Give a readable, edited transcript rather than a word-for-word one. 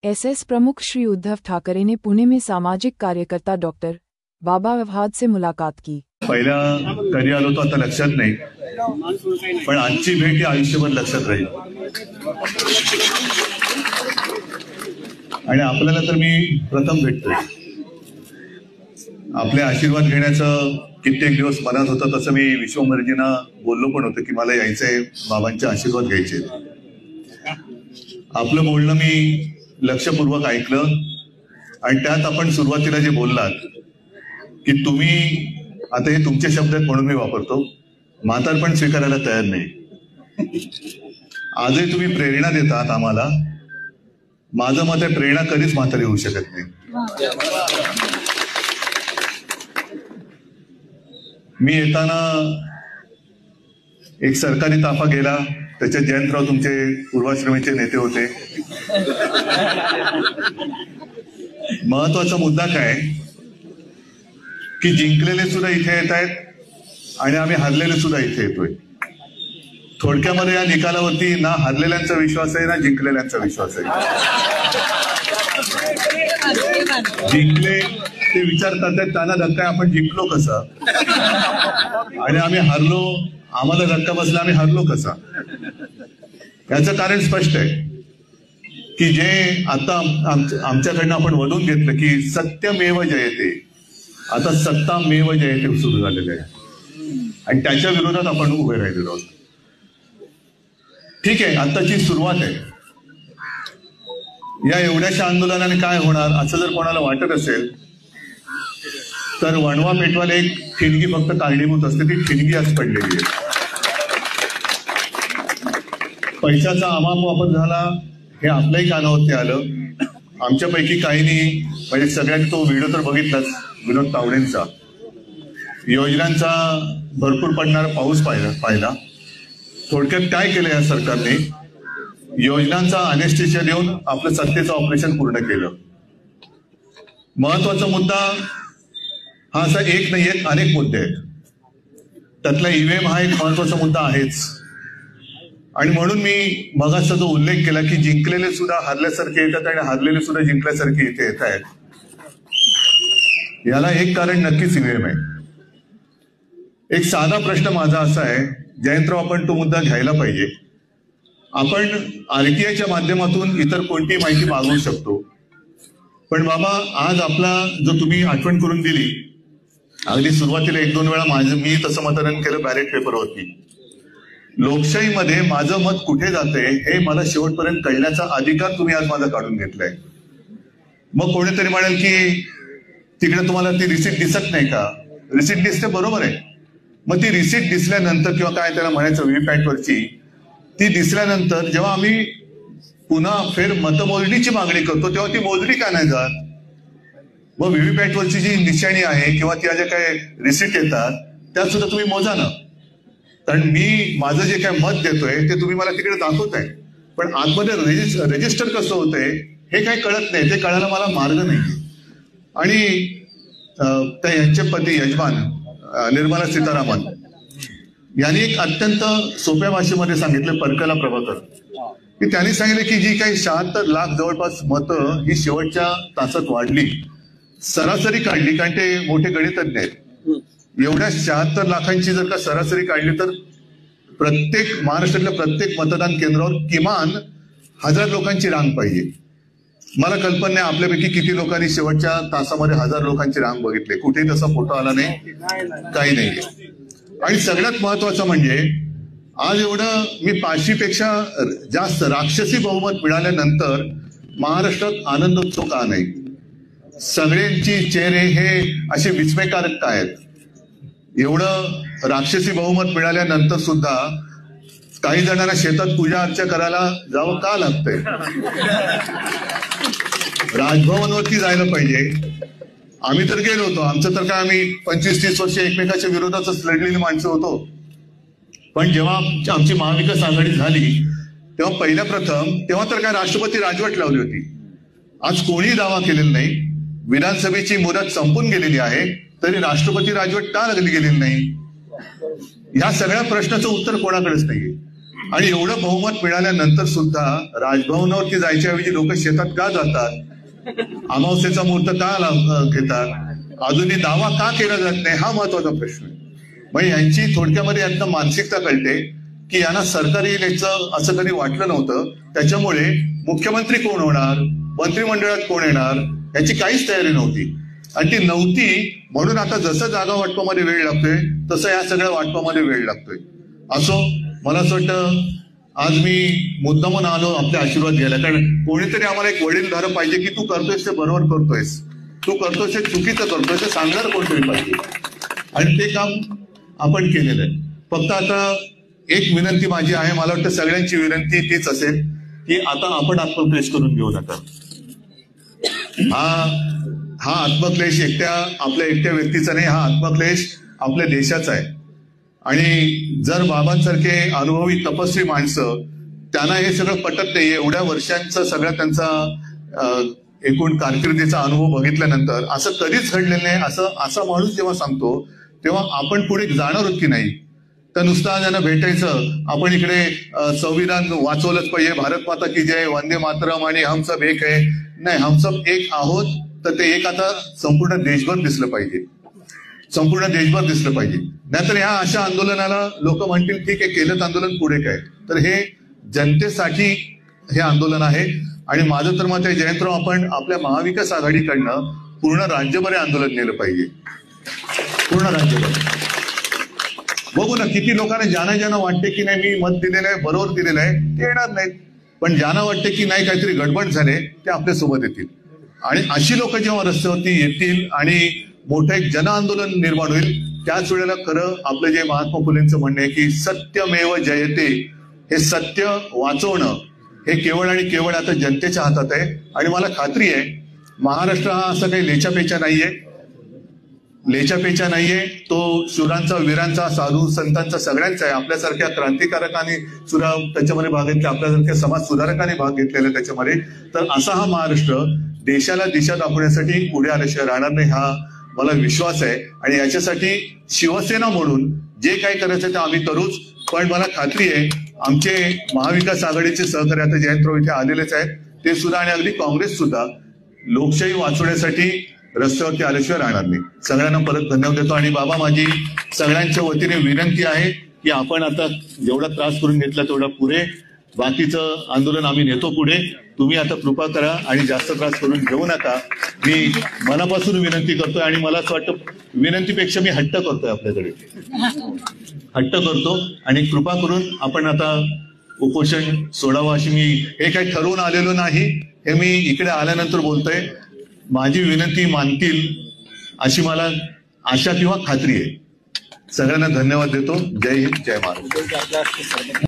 SS प्रमुख श्री उद्धव ठाकरे ने पुणे में सामाजिक कार्यकर्ता डॉक्टर बाबा वहाद से मुलाकात की। पहिल्या कधी आलो तो आता लक्षात नाही, पण आजची भेट ही आयुष्यभर लक्षात राहील। आणि आपल्याला तर मी प्रथम भेटतोय, आपले आशीर्वाद घेण्याचं कित्येक दिवस मनात होतं। तसं मी विश्वंभरजींना बोललो पण होतं की मला यायचंय, बाबांचे आशीर्वाद घ्यायचे। आपलं बोलणं मी लक्षपूर्वक ऐकलं आणि त्यात आपण सुरुवातीला जे बोललात की तुम्ही, आता हे तुमचे शब्द आहेत म्हणून मी वापरतो, म्हातारपण स्वीकारायला तयार नाही। आजही तुम्ही प्रेरणा देतात आम्हाला। माझं मत आहे प्रेरणा कधीच म्हातारी होऊ शकत नाही। मी येताना एक सरकारी ताफा गेला, त्याच्यात जयंतराव तुमचे पूर्वाश्रमीचे नेते होते। महत्वाचा मुद्दा काय की जिंकलेले सुद्धा इथे येत आहेत आणि आम्ही हरलेले सुद्धा इथे येतोय। थोडक्यामध्ये या निकालावरती ना हरलेल्यांचा विश्वास आहे ना जिंकलेल्यांचा विश्वास आहे। जिंकले ते विचारतात त्यांना धक्का, आपण जिंकलो कसा आणि आम्ही हरलो, आम्हाला धक्का बसला, आम्ही हरलो कसा। याचं कारण स्पष्ट आहे की जे आता आमच्याकडनं आपण वळून घेतलं की सत्यमेव जयते, आता सत्तामेव जयते सुरू झालेलं आहे आणि त्याच्या विरोधात आपण उभे राहिलेलो आहोत। ठीक आहे, आताची सुरुवात आहे। या एवढ्याशा आंदोलनाने काय होणार असं जर कोणाला वाटत असेल तर वणवा पेटवायला एक ठिणगी फक्त कारणीभूत असते, ती ठिणगी आज पडलेली आहे। पैशाचा अमाप वापर झाला हे आपल्याही कानावरती आलं। आमच्यापैकी काहींनी, म्हणजे सगळ्यांनी तो व्हिडिओ तर बघितलाच विनोद तावडेंचा, योजनांचा भरपूर पडणारा पाऊस पाहिला। थोडक्यात काय केलं या सरकारने, योजनांचा अनेस्टेशिया देऊन आपलं सत्तेचं ऑपरेशन पूर्ण केलं। महत्वाचा मुद्दा हा असा एक नाही, एक अनेक मुद्दे आहेत, त्यातला ईव्हीएम हा एक महत्वाचा मुद्दा आहेच। आणि म्हणून मी मगाचा जो उल्लेख केला की जिंकलेले सुद्धा हरल्यासारखे येतात आणि हरलेले सुद्धा जिंकल्यासारखे इथे येत आहेत, याला एक कारण नक्कीच ईव्हीएम आहे। एक साधा प्रश्न माझा असा आहे, जयंतराव आपण तो मुद्दा घ्यायला पाहिजे। आपण आरटीआयच्या माध्यमातून इतर कोणती माहिती मागवू शकतो, पण बाबा आज आपला जो तुम्ही आठवण करून दिली, अगदी सुरुवातीला एक दोन वेळा मी तसं मतदान केलं बॅलेट पेपरवरती। लोकशाहीमध्ये माझं मत कुठे जाते हे मला शेवटपर्यंत कळण्याचा अधिकार तुम्ही आज माझा काढून घेतलाय। मग कोणीतरी म्हणेल की तिकडे तुम्हाला ती रिसिप्ट दिसत नाही का? रिसिप्ट दिसते, बरोबर आहे। मग ती रिसिप्ट दिसल्यानंतर किंवा काय त्याला म्हणायचं व्हीव्हीपॅटवरची, ती दिसल्यानंतर जेव्हा आम्ही पुन्हा फेर मतमोजणीची मागणी करतो तेव्हा ती मोजणी का नाही जात? मग व्हीव्हीपॅटवरची जी निशाणी आहे किंवा त्या ज्या काय रिसिप्ट येतात त्या सुद्धा तुम्ही मोजा ना। कारण मी माझं जे काय मत देतोय ते तुम्ही मला तिकडे दाखवताय, पण आतमध्ये रजिस्टर कसं होतंय हे काही कळत नाही, ते कळायला मला मार्ग नाही। आणि त्या यांचे पती यजमान निर्मला सीतारामन यांनी एक अत्यंत सोप्या भाषेमध्ये सांगितलं, परकला प्रभाकर, की त्यांनी सांगितलं की जी काही 76 लाख जवळपास मतं ही शेवटच्या तासात वाढली, सरासरी काढली, कारण ते मोठे गणितज्ञ आहेत। एवढ्या 76 लाखांची जर का सरासरी काढली तर प्रत्येक महाराष्ट्रातल्या प्रत्येक मतदान केंद्रावर किमान 1000 लोकांची रांग पाहिजे। मला कल्पना नाही आपल्यापैकी किती लोकांनी शेवटच्या तासामध्ये 1000 लोकांची रांग बघितली, कुठेही तसा फोटो आला नाही, काही नाहीये। आणि सगळ्यात महत्वाचं म्हणजे आज एवढं मी 500पेक्षा जास्त राक्षसी बहुमत मिळाल्यानंतर महाराष्ट्रात आनंदोत्सव का नाही? सगळ्यांची चेहरे हे असे विस्मयकारक काय आहेत? एवढं राक्षसी बहुमत मिळाल्यानंतर सुद्धा काही जणांना शेतात पूजा अर्चा करायला जावं का लागतंय? राजभवनवरती जायला पाहिजे। आम्ही तर गेलो होतो, आमचं तर काय, आम्ही 25-30 वर्ष एकमेकाच्या विरोधातच लढलेली माणसं होतो। पण जेव्हा आमची महाविकास आघाडी झाली तेव्हा पहिल्या प्रथम तेव्हा तर काय राष्ट्रपती राजवट लावली होती। आज कोणी दावा केलेला नाही, विधानसभेची मुदत संपून गेलेली आहे तरी राष्ट्रपती राजवट का लागली गेलेली नाही? या सगळ्या प्रश्नाचं उत्तर कोणाकडेच नाहीये। आणि एवढं बहुमत मिळाल्यानंतर सुद्धा राजभवनावरती जायच्याऐवजी लोक शेतात का जातात, अमावस्येचा मुहूर्त का घेतात, अजूनही दावा का केला जात नाही, हा महत्वाचा प्रश्न आहे. मग यांची थोडक्यामध्ये यांना मानसिकता कळते की यांना सरकार येईल याचं असं कधी वाटलं नव्हतं. त्याच्यामुळे मुख्यमंत्री कोण होणार, मंत्रिमंडळात कोण येणार याची काहीच तयारी नव्हती. आणि ती नव्हती म्हणून आता जसं जागा वाटपामध्ये वेळ लागतोय तसं या सगळ्या वाटपामध्ये वेळ लागतोय. असो, मला असं वाटतं आज मी मुद्दामून आलो आपले आशीर्वाद घ्यायला, कारण कोणीतरी आम्हाला एक वडीलधारक पाहिजे की तू करतोयस ते बरोबर करतोयस, तू करतोयस ते चुकीचं करतोयस ते सांगणार कोणतरी पाहिजे. आणि ते काम आपण केलेलं आहे. फक्त आता एक विनंती माझी आहे, मला वाटतं सगळ्यांची विनंती तीच असेल की आता आपण आत्मक्लेश करून घेऊ नका. हा आत्मक्लेश आपल्या एकट्या व्यक्तीचा नाही, हा आत्मक्लेश आपल्या देशाचा आहे. आणि जर बाबांसारखे अनुभवी तपस्वी माणसं, त्यांना हे सगळं पटत नाही. एवढ्या वर्षांचा सगळा त्यांचा एकूण कारकिर्दीचा अनुभव बघितल्यानंतर असं कधीच घडलेलं नाही असा माणूस जेव्हा सांगतो तेव्हा आपण पुढे जाणार आहोत की नाही. तर नुसतं ज्यांना भेटायचं, आपण इकडे संविधान वाचवलंच पाहिजे, भारत माता की जय, वंदे मातरम आणि हम सब एक आहे. नाही, हम सब एक आहोत, तर ते एक आता संपूर्ण देशभर दिसलं पाहिजे, संपूर्ण देशभर दिसलं पाहिजे. नाहीतर ह्या अशा आंदोलनाला लोक म्हणतील ठीक आहे, केलं आंदोलन, पुढे काय. तर हे जनतेसाठी हे आंदोलन आहे. आणि माझं तर मत आहे जयंतराव, आपण आपल्या महाविकास आघाडीकडनं पूर्ण राज्यभर हे आंदोलन नेलं पाहिजे, पूर्ण राज्यभर. बघू ना किती लोकांना ज्यांना वाटते की नाही मी मत दिलेलं आहे, बरोबर दिलेलं आहे, ते येणार नाहीत. पण ज्यांना वाटते की नाही काहीतरी गडबड झाले ते आपल्यासोबत येतील. आणि अशी लोक जेव्हा रस्त्यावरती येतील आणि मोठं एक जन आंदोलन निर्माण होईल, त्याच वेळेला खरं आपलं जे महात्मा फुलेंचं म्हणणं आहे की सत्यमेव जयते, हे सत्य वाचवणं हे केवळ आणि केवळ आता जनतेच्या हातात आहे. आणि मला खात्री आहे महाराष्ट्र हा असा काही लेचापेचा नाहीये, तो शूरांचा, वीरांचा, साधू संतांचा सगळ्यांचा आहे. आपल्यासारख्या क्रांतिकारकांनी सुद्धा त्याच्यामध्ये भाग घेतला, आपल्यासारख्या समाज सुधारकांनी भाग घेतलेला त्याच्यामध्ये. तर असा हा महाराष्ट्र देशाला दिशा दाखवण्यासाठी पुढे आल्याशिवाय राहणार नाही, हा मला विश्वास आहे. आणि याच्यासाठी शिवसेना म्हणून जे काही करायचं ते आम्ही करूच. पण मला खात्री आहे आमचे महाविकास आघाडीचे सहकारी आता जयंतराव इथे आलेलेच आहेत, ते सुद्धा आणि अगदी काँग्रेस सुद्धा लोकशाही वाचवण्यासाठी रस्त्यावरती आल्याशिवाय राहणार नाही. सगळ्यांना परत धन्यवाद देतो. आणि बाबा, माझी सगळ्यांच्या वतीने विनंती आहे की आपण आता जेवढा त्रास करून घेतला तेवढा पुरे, बाकीचं आंदोलन आम्ही नेतो पुढे. तुम्ही आता कृपा करा आणि जास्त त्रास करून घेऊ नका, मी मनापासून विनंती करतोय. आणि मला असं वाटतं विनंतीपेक्षा मी हट्ट करतोय, आपल्याकडे हट्ट करतो. आणि कृपा करून आपण आता उपोषण सोडावं अशी मी, हे काही ठरवून आलेलो नाही, हे मी इकडे आल्यानंतर बोलतोय. माझी विनंती मानतील अशी मला आशा किंवा खात्री आहे. सगळ्यांना धन्यवाद देतो. जय हिंद, जय महाराष्ट्र.